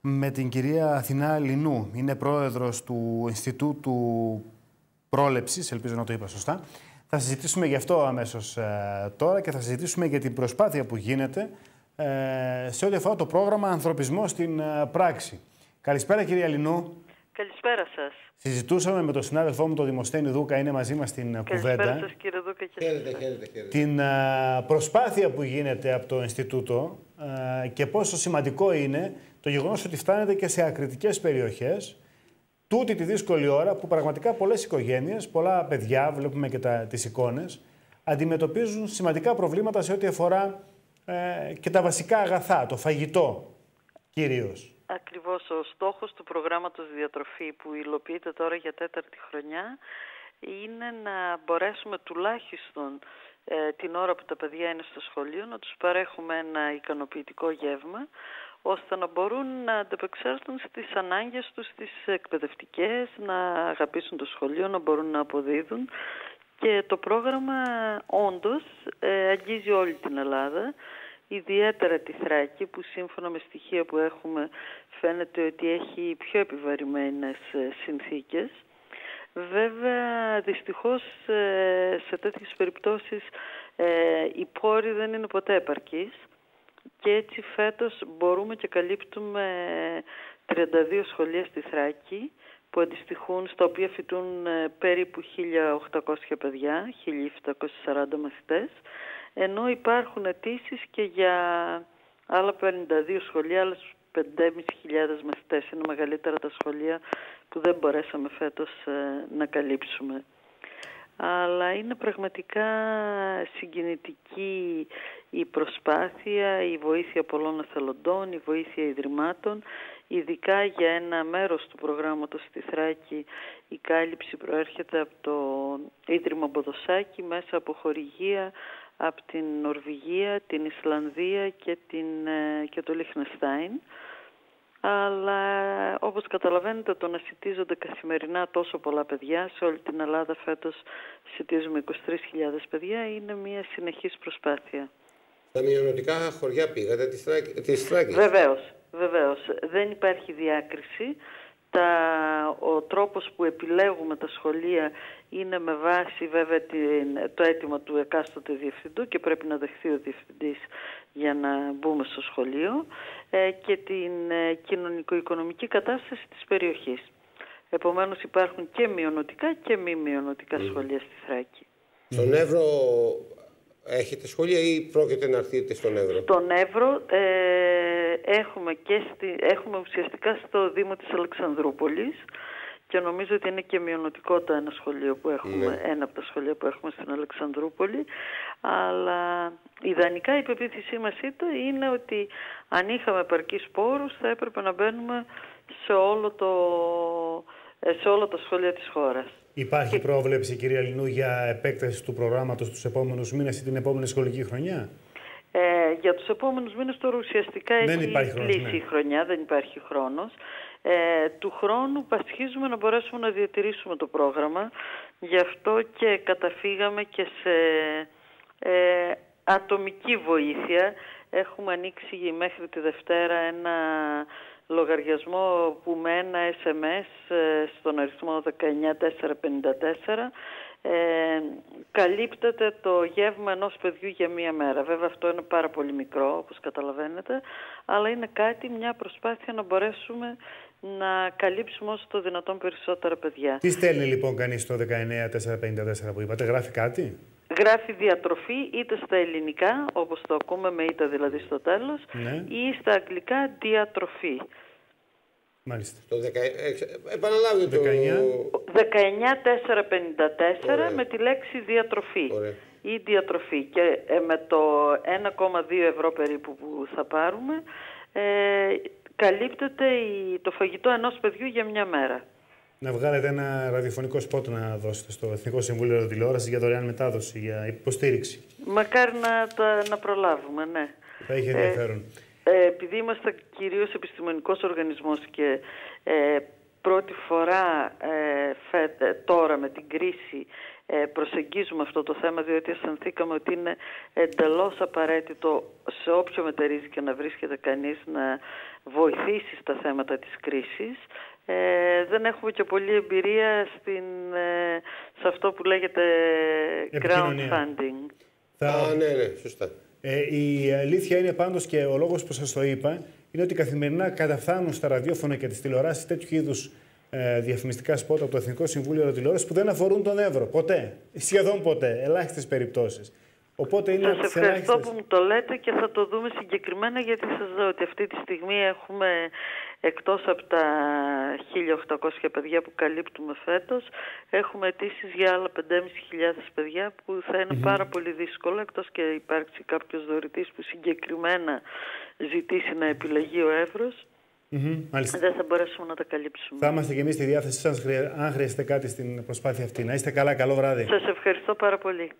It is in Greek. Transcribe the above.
με την κυρία Αθηνά Λινού. Είναι πρόεδρος του Ινστιτούτου Πρόλεψης, ελπίζω να το είπα σωστά. Θα συζητήσουμε γι' αυτό αμέσως τώρα και θα συζητήσουμε για την προσπάθεια που γίνεται σε ό,τι αφορά το πρόγραμμα Ανθρωπισμός στην πράξη. Καλησπέρα κυρία Λινού. Καλησπέρα σας. Συζητούσαμε με τον συνάδελφό μου, τον Δημοσθένη Δούκα, είναι μαζί μας στην κουβέντα. Καλησπέρα σας κύριε Δούκα και Χαίρετε. Την προσπάθεια που γίνεται από το Ινστιτούτο και πόσο σημαντικό είναι το γεγονός ότι φτάνεται και σε ακριτικές περιοχές τούτη τη δύσκολη ώρα που πραγματικά πολλές οικογένειες, πολλά παιδιά, βλέπουμε και τις εικόνες, αντιμετωπίζουν σημαντικά προβλήματα σε ό,τι αφορά και τα βασικά αγαθά, το φαγητό κυρίως. Ακριβώς ο στόχος του προγράμματος διατροφή που υλοποιείται τώρα για 4η χρονιά είναι να μπορέσουμε τουλάχιστον την ώρα που τα παιδιά είναι στο σχολείο να τους παρέχουμε ένα ικανοποιητικό γεύμα ώστε να μπορούν να ανταπεξέλθουν στις ανάγκες τους, τις εκπαιδευτικές, να αγαπήσουν το σχολείο, να μπορούν να αποδίδουν. Και το πρόγραμμα όντως αγγίζει όλη την Ελλάδα, ιδιαίτερα τη Θράκη που σύμφωνα με στοιχεία που έχουμε φαίνεται ότι έχει πιο επιβαρημένες συνθήκες. Βέβαια, δυστυχώς σε τέτοιες περιπτώσεις οι πόροι δεν είναι ποτέ επαρκείς και έτσι φέτος μπορούμε και καλύπτουμε 32 σχολεία στη Θράκη που αντιστοιχούν, στα οποία φοιτούν περίπου 1.800 παιδιά, 1.740 μαθητές, ενώ υπάρχουν αιτήσεις και για άλλα 52 σχολεία, άλλες 5.500 μαθητές. Είναι μεγαλύτερα τα σχολεία που δεν μπορέσαμε φέτος να καλύψουμε. Αλλά είναι πραγματικά συγκινητική η προσπάθεια, η βοήθεια πολλών εθελοντών, η βοήθεια ιδρυμάτων. Ειδικά για ένα μέρος του προγράμματος στη Θράκη η κάλυψη προέρχεται από το Ίδρυμα Μποδοσάκη μέσα από χορηγία από την Νορβηγία, την Ισλανδία και το Λιχτενστάιν. Αλλά όπως καταλαβαίνετε το να σιτίζονται καθημερινά τόσο πολλά παιδιά, σε όλη την Ελλάδα φέτος σιτίζουμε 23.000 παιδιά, είναι μια συνεχής προσπάθεια. Στα μειονοτικά χωριά πήγατε της Θράκης? Βεβαίως. Δεν υπάρχει διάκριση. Ο τρόπος που επιλέγουμε τα σχολεία είναι με βάση βέβαια το αίτημα του εκάστοτε διευθυντού και πρέπει να δεχθεί ο διευθυντής για να μπούμε στο σχολείο και την κοινωνικο-οικονομική κατάσταση της περιοχής. Επομένως υπάρχουν και μειονοτικά και μη μειονοτικά σχολεία στη Θράκη. Στον Εύρο έχετε σχολεία ή πρόκειται να έρθετε στον Εύρο? Στον Εύρο έχουμε ουσιαστικά στο Δήμο της Αλεξανδρούπολης και νομίζω ότι είναι και μειονοτικότητα ένα σχολείο που έχουμε, ένα από τα σχολεία που έχουμε στην Αλεξανδρούπολη, αλλά ιδανικά η πεποίθησή μας είναι ότι αν είχαμε επαρκείς πόρους θα έπρεπε να μπαίνουμε σε όλα τα σχολεία της χώρας. Υπάρχει πρόβλεψη, κυρία Λινού, για επέκταση του προγράμματος τους επόμενους μήνες ή την επόμενη σχολική χρονιά? Για τους επόμενους μήνες τώρα ουσιαστικά έχει κλείσει η χρονιά, δεν υπάρχει χρόνος. Του χρόνου πασχίζουμε να μπορέσουμε να διατηρήσουμε το πρόγραμμα, γι' αυτό και καταφύγαμε και σε ατομική βοήθεια. Έχουμε ανοίξει μέχρι τη Δευτέρα ένα λογαριασμό που με ένα SMS στον αριθμό 19454 καλύπτεται το γεύμα ενός παιδιού για μία μέρα. Βέβαια αυτό είναι πάρα πολύ μικρό όπως καταλαβαίνετε, αλλά είναι μια προσπάθεια να μπορέσουμε να καλύψουμε όσο το δυνατόν περισσότερα παιδιά. Τι στέλνει λοιπόν κανείς στο 19454 που είπατε, γράφει κάτι? Γράφει διατροφή είτε στα ελληνικά, όπως το ακούμε με είτε δηλαδή στο τέλος, ή στα αγγλικά διατροφή. Μάλιστα. Επαναλάβει το 19454 με τη λέξη διατροφή. Ωραία. Ή διατροφή. Και με το 1,2 ευρώ περίπου που θα πάρουμε καλύπτεται το φαγητό ενός παιδιού για μια μέρα. Να βγάλετε ένα ραδιοφωνικό σπότ να δώσετε στο Εθνικό Συμβούλιο Ραδιοτηλεόρασης για δωρεάν μετάδοση, για υποστήριξη. Μακάρι να προλάβουμε, ναι. Θα είχε ενδιαφέρον. Επειδή είμαστε κυρίως επιστημονικός οργανισμός και πρώτη φορά τώρα με την κρίση προσεγγίζουμε αυτό το θέμα, διότι αισθανθήκαμε ότι είναι εντελώς απαραίτητο σε όποιο μετερίζει και να βρίσκεται κανείς να βοηθήσει στα θέματα της κρίσης. Δεν έχουμε και πολλή εμπειρία σε αυτό που λέγεται crowdfunding. Ναι, σωστά. Η αλήθεια είναι πάντως, και ο λόγος που σας το είπα, είναι ότι καθημερινά καταφθάνουν στα ραδιόφωνα και τις τηλεοράσεις τέτοιου είδους διαφημιστικά σπότ από το Εθνικό Συμβούλιο Ραδιοτηλεόρασης που δεν αφορούν τον Εύρο. Ποτέ. Σχεδόν ποτέ. Ελάχιστες περιπτώσεις. Οπότε είναι σας ευχαριστώ που μου το λέτε και θα το δούμε συγκεκριμένα, γιατί σας λέω ότι αυτή τη στιγμή έχουμε, εκτός από τα 1.800 παιδιά που καλύπτουμε φέτος, έχουμε αιτήσεις για άλλα 5.500 παιδιά που θα είναι πάρα πολύ δύσκολο, εκτός και υπάρξει κάποιος δωρητής που συγκεκριμένα ζητήσει να επιλεγεί ο Εύρος. Δεν θα μπορέσουμε να τα καλύψουμε. Θα είμαστε και εμείς στη διάθεσή σας αν χρειαστείτε κάτι στην προσπάθεια αυτή. Να είστε καλά, καλό βράδυ. Σας ευχαριστώ πάρα πολύ.